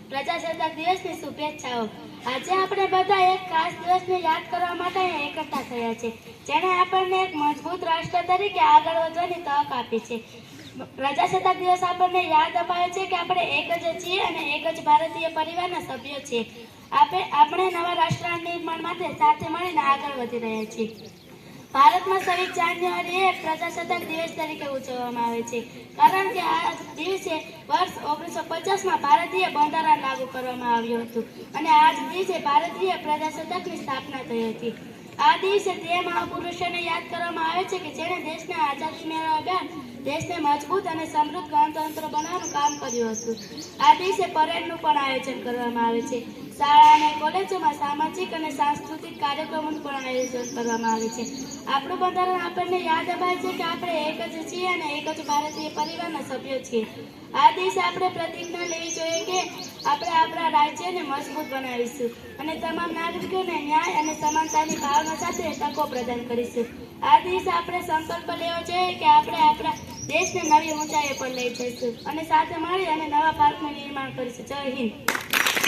પ્રજાસત્તાક દિવસની શુભેચ્છાઓ। આજે આપણે બધા એક ખાસ દિવસને યાદ કરવા માટે એકઠા થયા છે, જેણે આપણને એક મજબૂત રાષ્ટ્ર તરીકે આગળ વધવાની તક આપી છે। પ્રજાસત્તાક દિવસ આપણને યાદ અપાવે છે કે આપણે એક જ છીએ અને એક જ ભારતીય પરિવારના સભ્યો છીએ। આપણે નવા રાષ્ટ્ર નિર્માણ માટે સાથે મળીને આગળ વધી રહ્યા છીએ। ભારતમાં 26 જાન્યુઆરીએ પ્રજાસત્તાક દિવસ તરીકે ઉજવવામાં આવે છે, કારણ કે આ દિવસે વર્ષ 1950માં ભારતીય બંધારણ લાગુ કરવામાં આવ્યું હતું અને આ જ દિવસે ભારતીય પ્રજાસત્તાકની સ્થાપના થઈ હતી। આ દિવસે તે મહાપુરુષોને યાદ કરવામાં આવે છે કે જેણે દેશને આઝાદી મેળવ્યા બાદ દેશને મજબૂત અને સમૃદ્ધ ગણતંત્ર બનાવવાનું કામ કર્યું હતું। આ દિવસે પરેડનું પણ આયોજન કરવામાં આવે છે। શાળા અને કોલેજોમાં સામાજિક અને સાંસ્કૃતિક કાર્યક્રમોનું પણ આયોજન કરવામાં આવે છે। આપણું બંધારણ આપણને યાદ અપાવે છે કે આપણે એક જ છીએ અને એક જ ભારતીય પરિવારના સભ્યો છીએ। આ દિવસે આપણે પ્રતિજ્ઞા લેવી જોઈએ કે આપણે આપણા રાજ્યને મજબૂત બનાવીશું અને તમામ નાગરિકોને ન્યાય અને સમાનતાની ભાવના સાથે તકો પ્રદાન કરીશું। આ દિવસે આપણે સંકલ્પ લેવો જોઈએ કે આપણે આપણા દેશને નવી ઊંચાઈઓ પર લઈ જઈશું અને સાથે મળી અને નવા ભારતનું નિર્માણ કરીશું। જય હિન્દ।